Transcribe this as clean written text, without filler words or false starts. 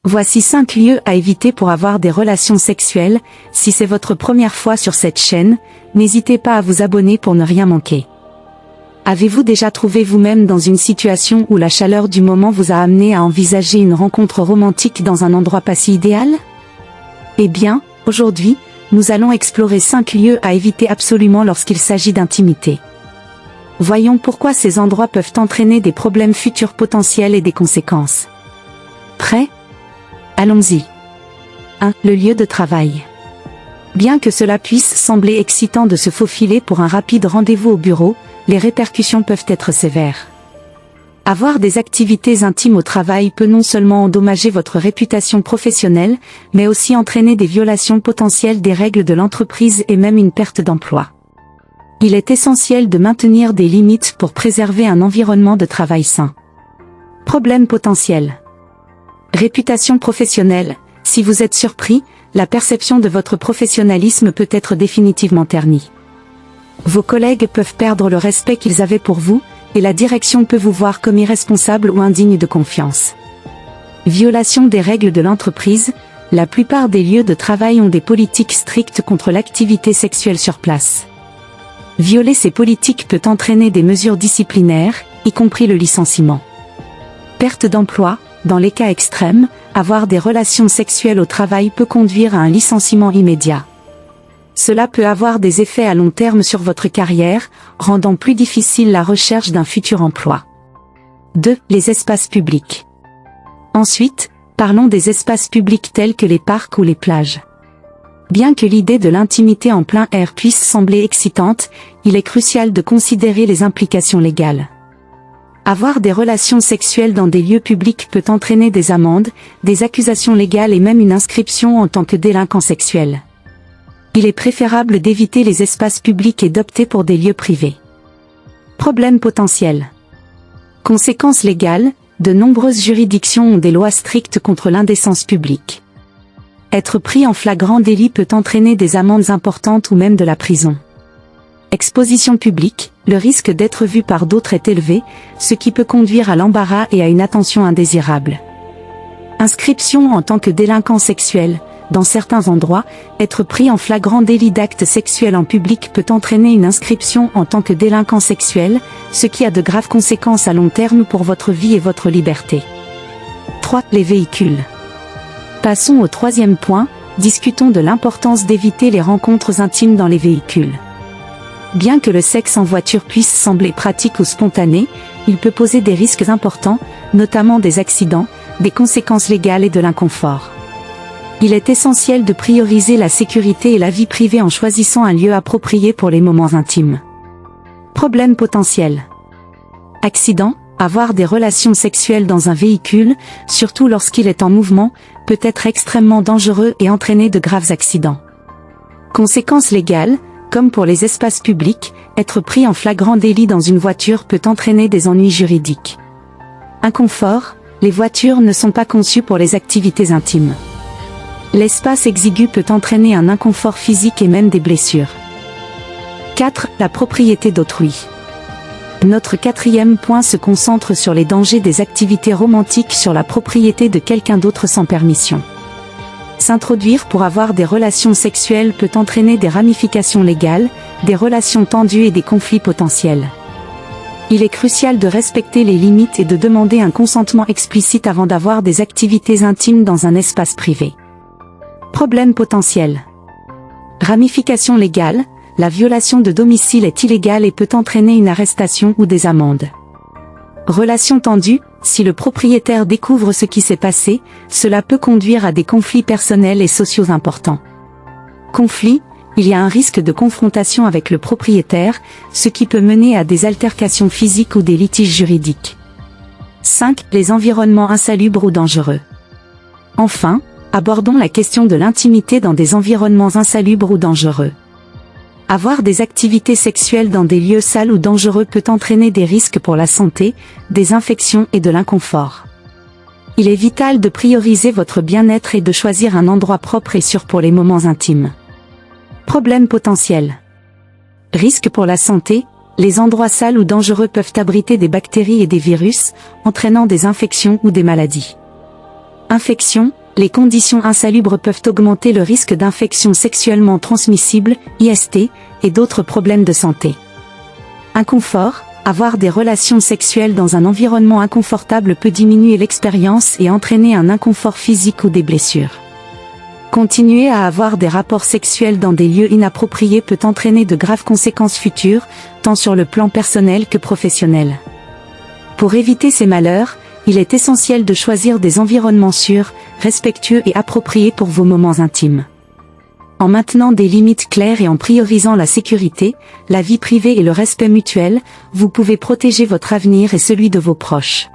Voici 5 lieux à éviter pour avoir des relations sexuelles. Si c'est votre première fois sur cette chaîne, n'hésitez pas à vous abonner pour ne rien manquer. Avez-vous déjà trouvé vous-même dans une situation où la chaleur du moment vous a amené à envisager une rencontre romantique dans un endroit pas si idéal? Eh bien, aujourd'hui, nous allons explorer 5 lieux à éviter absolument lorsqu'il s'agit d'intimité. Voyons pourquoi ces endroits peuvent entraîner des problèmes futurs potentiels et des conséquences. Prêt? Allons-y. 1. Le lieu de travail. Bien que cela puisse sembler excitant de se faufiler pour un rapide rendez-vous au bureau, les répercussions peuvent être sévères. Avoir des activités intimes au travail peut non seulement endommager votre réputation professionnelle, mais aussi entraîner des violations potentielles des règles de l'entreprise et même une perte d'emploi. Il est essentiel de maintenir des limites pour préserver un environnement de travail sain. Problèmes potentiels. Réputation professionnelle. Si vous êtes surpris, la perception de votre professionnalisme peut être définitivement ternie. Vos collègues peuvent perdre le respect qu'ils avaient pour vous, et la direction peut vous voir comme irresponsable ou indigne de confiance. Violation des règles de l'entreprise. La plupart des lieux de travail ont des politiques strictes contre l'activité sexuelle sur place. Violer ces politiques peut entraîner des mesures disciplinaires, y compris le licenciement. Perte d'emploi. Dans les cas extrêmes, avoir des relations sexuelles au travail peut conduire à un licenciement immédiat. Cela peut avoir des effets à long terme sur votre carrière, rendant plus difficile la recherche d'un futur emploi. 2. Les espaces publics. Ensuite, parlons des espaces publics tels que les parcs ou les plages. Bien que l'idée de l'intimité en plein air puisse sembler excitante, il est crucial de considérer les implications légales. Avoir des relations sexuelles dans des lieux publics peut entraîner des amendes, des accusations légales et même une inscription en tant que délinquant sexuel. Il est préférable d'éviter les espaces publics et d'opter pour des lieux privés. Problèmes potentiels. Conséquences légales. De nombreuses juridictions ont des lois strictes contre l'indécence publique. Être pris en flagrant délit peut entraîner des amendes importantes ou même de la prison. Exposition publique. Le risque d'être vu par d'autres est élevé, ce qui peut conduire à l'embarras et à une attention indésirable. Inscription en tant que délinquant sexuel. Dans certains endroits, être pris en flagrant délit d'acte sexuel en public peut entraîner une inscription en tant que délinquant sexuel, ce qui a de graves conséquences à long terme pour votre vie et votre liberté. 3. Les véhicules. Passons au 3e point, discutons de l'importance d'éviter les rencontres intimes dans les véhicules. Bien que le sexe en voiture puisse sembler pratique ou spontané, il peut poser des risques importants, notamment des accidents, des conséquences légales et de l'inconfort. Il est essentiel de prioriser la sécurité et la vie privée en choisissant un lieu approprié pour les moments intimes. Problèmes potentiels. Accident. Avoir des relations sexuelles dans un véhicule, surtout lorsqu'il est en mouvement, peut être extrêmement dangereux et entraîner de graves accidents. Conséquences légales. Comme pour les espaces publics, être pris en flagrant délit dans une voiture peut entraîner des ennuis juridiques. Inconfort. Les voitures ne sont pas conçues pour les activités intimes. L'espace exigu peut entraîner un inconfort physique et même des blessures. 4. La propriété d'autrui. Notre 4e point se concentre sur les dangers des activités romantiques sur la propriété de quelqu'un d'autre sans permission. S'introduire pour avoir des relations sexuelles peut entraîner des ramifications légales, des relations tendues et des conflits potentiels. Il est crucial de respecter les limites et de demander un consentement explicite avant d'avoir des activités intimes dans un espace privé. Problèmes potentiels. Ramifications légales. La violation de domicile est illégale et peut entraîner une arrestation ou des amendes. Relations tendues. Si le propriétaire découvre ce qui s'est passé, cela peut conduire à des conflits personnels et sociaux importants. Conflit. Il y a un risque de confrontation avec le propriétaire, ce qui peut mener à des altercations physiques ou des litiges juridiques. 5. Les environnements insalubres ou dangereux. Enfin, abordons la question de l'intimité dans des environnements insalubres ou dangereux. Avoir des activités sexuelles dans des lieux sales ou dangereux peut entraîner des risques pour la santé, des infections et de l'inconfort. Il est vital de prioriser votre bien-être et de choisir un endroit propre et sûr pour les moments intimes. Problèmes potentiels. Risques pour la santé. Les endroits sales ou dangereux peuvent abriter des bactéries et des virus, entraînant des infections ou des maladies. Infection. Les conditions insalubres peuvent augmenter le risque d'infections sexuellement transmissibles, IST, et d'autres problèmes de santé. Inconfort. Avoir des relations sexuelles dans un environnement inconfortable peut diminuer l'expérience et entraîner un inconfort physique ou des blessures. Continuer à avoir des rapports sexuels dans des lieux inappropriés peut entraîner de graves conséquences futures, tant sur le plan personnel que professionnel. Pour éviter ces malheurs, il est essentiel de choisir des environnements sûrs, respectueux et appropriés pour vos moments intimes. En maintenant des limites claires et en priorisant la sécurité, la vie privée et le respect mutuel, vous pouvez protéger votre avenir et celui de vos proches.